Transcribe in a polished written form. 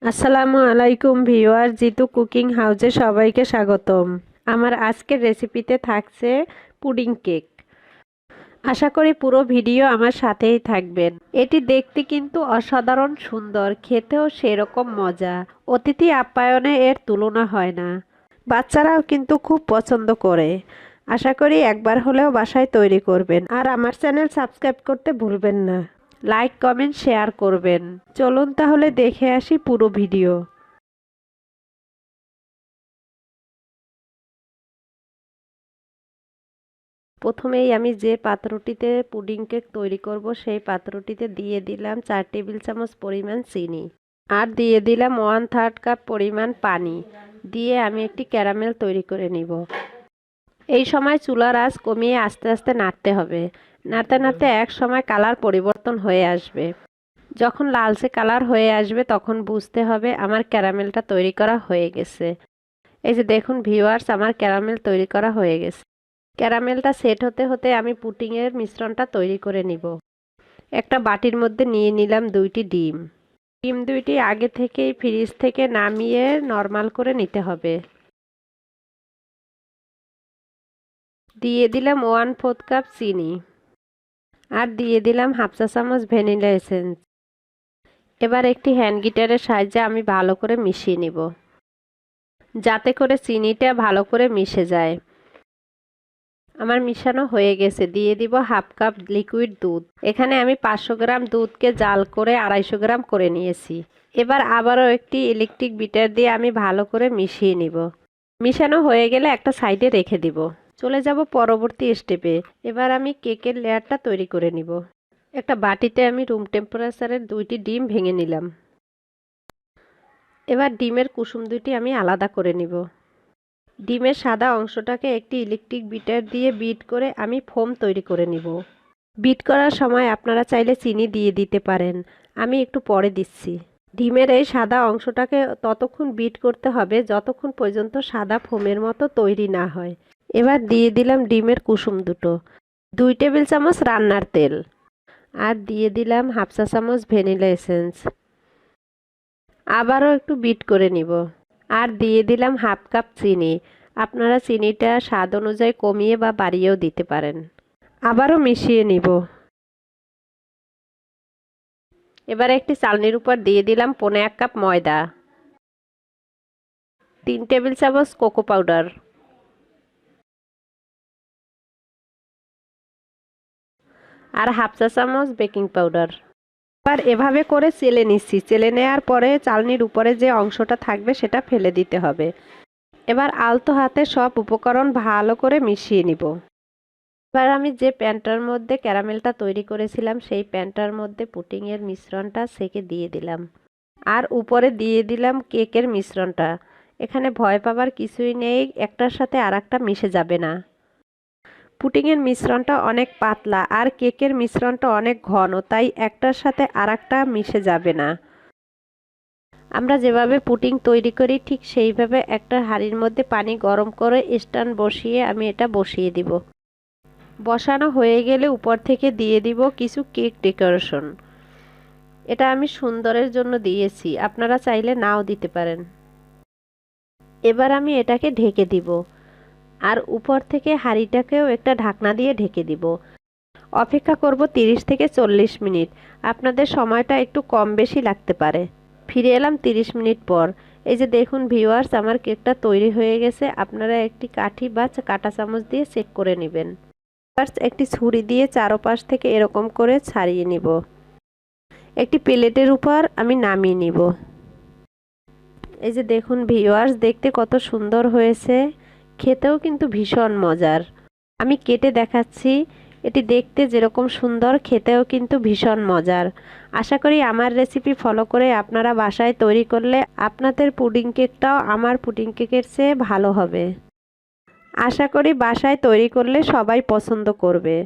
আসসালামু আলাইকুম viewer, Jitu cooking হাউসে সবাইকে স্বাগতম। আমার আজকের রেসিপিতে থাকছে পুডিং কেক। আশা করি পুরো ভিডিও আমার সাথেই থাকবেন। এটি দেখতে কিন্তু অসাধারণ সুন্দর, খেতেও সেরকম মজা। অতিথি আপ্যায়নে এর তুলনা হয় না। বাচ্চারাও কিন্তু খুব পছন্দ করে। আশা করি একবার হলেও বাসায় তৈরি করবেন। আর আমার চ্যানেল সাবস্ক্রাইব করতে ভুলবেন না। লাইক কমেন্ট শেয়ার করবেন। চলুন তাহলে দেখে আসি পুরো ভিডিও। প্রথমেই আমি যে পাত্রটিতে পুডিং কেক তৈরি করব সেই পাত্রটিতে দিয়ে দিলাম 4 টেবিল চামচ পরিমাণ চিনি আর দিয়ে দিলাম 1/3 কাপ পরিমাণ পানি দিয়ে আমি একটি ক্যারামেল তৈরি করে নিব। এই সময় চুলার আঁচ কমিয়ে আস্তে আস্তে নাড়তে হবে। নাড়তে নাড়তে এক সময় কালার পরিবর্তন হয়ে আসবে। যখন লালচে কালার হয়ে আসবে তখন বুঝতে হবে আমার ক্যারামেলটা তৈরি করা হয়ে গেছে। এই যে দেখুন ভিউয়ার্স, আমার ক্যারামেল তৈরি করা হয়ে গেছে। ক্যারামেলটা সেট হতে হতে আমি পুডিংয়ের মিশ্রণটা তৈরি করে নিব। একটা বাটির মধ্যে নিয়ে নিলাম 2টি ডিম। ডিম 2টি আগে থেকেই ফ্রিজ থেকে নামিয়ে নরমাল করে নিতে হবে। দিয়ে দিলাম 1/4 কাপ চিনি আর দিয়ে দিলাম হাফ চা চামচ ভ্যানিলা এসেন্স। এবার একটি হ্যান্ড গিটারের সাহায্যে আমি ভালো করে মিশিয়ে নিব, যাতে করে চিনিটা ভালো করে মিশে যায়। আমার মিশানো হয়ে গেছে। দিয়ে দিব হাফ কাপ লিকুইড দুধ। এখানে আমি 500 গ্রাম দুধকে জাল করে 250 গ্রাম করে নিয়েছি। এবার আবারও একটি ইলেকট্রিক বিটার দিয়ে আমি ভালো করে মিশিয়ে নিব। মিশানো হয়ে গেলে একটা সাইডে রেখে দিব। চলে যাব পরবর্তী স্টেপে। এবার আমি কেকের লেয়ারটা তৈরি করে নিব। একটা বাটিতে আমি রুম টেম্পারেচারের 2টি ডিম ভেঙে নিলাম। এবার ডিমের কুসুম 2টি আমি আলাদা করে নিব। ডিমের সাদা অংশটাকে একটি ইলেকট্রিক বিটার দিয়ে বিট করে আমি ফোম তৈরি করে নিব। বিট করার সময় আপনারা চাইলে চিনি দিয়ে দিতে পারেন, আমি একটু পরে দিচ্ছি। ডিমের এই সাদা অংশটাকে ততক্ষণ বিট করতে হবে যতক্ষণ পর্যন্ত সাদা ফোমের মতো তৈরি না হয়। এবার দিয়ে দিলাম ডিমের কুসুম 2 টেবিল চামচ রান্নার তেল আর দিয়ে দিলাম হাফ চা চামচ ভ্যানিলা এসেন্স। আবারও একটু বিট করে নিব আর দিয়ে দিলাম হাফ কাপ চিনি। আপনারা চিনিটা স্বাদ অনুযায়ী কমিয়ে বা বাড়িয়েও দিতে পারেন। আবারও মিশিয়ে নিব। এবার একটি চালনির উপর দিয়ে দিলাম 1/4 কাপ ময়দা, 3 টেবিল চামচ কোকো পাউডার আর হাফ চা চামচ বেকিং পাউডার। এবার এভাবে করে চেলে নিচ্ছি। চেলে নেওয়ার পরে চালনির উপরে যে অংশটা থাকবে সেটা ফেলে দিতে হবে। এবার আলতো হাতে সব উপকরণ ভালো করে মিশিয়ে নিব। এবার আমি যে প্যানটার মধ্যে ক্যারামেলটা তৈরি করেছিলাম সেই প্যানটার মধ্যে পুডিংয়ের মিশ্রণটা সেকে দিয়ে দিলাম আর উপরে দিয়ে দিলাম কেকের মিশ্রণটা। এখানে ভয় পাবার কিছুই নেই, একটার সাথে আরেকটা মিশে যাবে না। পুডিংয়ের মিশ্রণটা অনেক পাতলা আর কেকের মিশ্রণটা অনেক ঘন, তাই একটার সাথে আরেকটা মিশে যাবে না। আমরা যেভাবে পুডিং তৈরি করি ঠিক সেইভাবে একটা হাঁড়ির মধ্যে পানি গরম করে স্ট্যান্ড বসিয়ে আমি এটা বসিয়ে দিব। বসানো হয়ে গেলে উপর থেকে দিয়ে দিব কিছু কেক ডেকোরেশন। এটা আমি সুন্দরের জন্য দিয়েছি, আপনারা চাইলে নাও দিতে পারেন। এবার আমি এটাকে ঢেকে দিব আর উপর থেকে হাঁড়িটাকেও একটা ঢাকনা দিয়ে ঢেকে দিব। অপেক্ষা করব 30 থেকে 40 মিনিট। আপনাদের সময়টা একটু কম বেশি লাগতে পারে। ফিরে এলাম 30 মিনিট পর। এই যে দেখুন ভিউয়ার্স, আমার কেকটা তৈরি হয়ে গেছে। আপনারা একটি কাঠি বা কাঁটা চামচ দিয়ে চেক করে নেবেন। একটি ছুরি দিয়ে চারপাশ থেকে এরকম করে ছাড়িয়ে নিব। একটি প্লেটের উপর আমি নামিয়ে নিব। এই যে দেখুন ভিউয়ার্স, দেখতে কত সুন্দর হয়েছে, খেতেও কিন্তু ভীষণ মজার। আমি কেটে দেখাচ্ছি। এটি দেখতে যেরকম সুন্দর, খেতেও কিন্তু ভীষণ মজার। আশা করি আমার রেসিপি ফলো করে আপনারা বাসায় তৈরি করলে আপনাদের পুডিং কেকটাও আমার পুডিং কেকের চেয়ে ভালো হবে। আশা করি বাসায় তৈরি করলে সবাই পছন্দ করবে।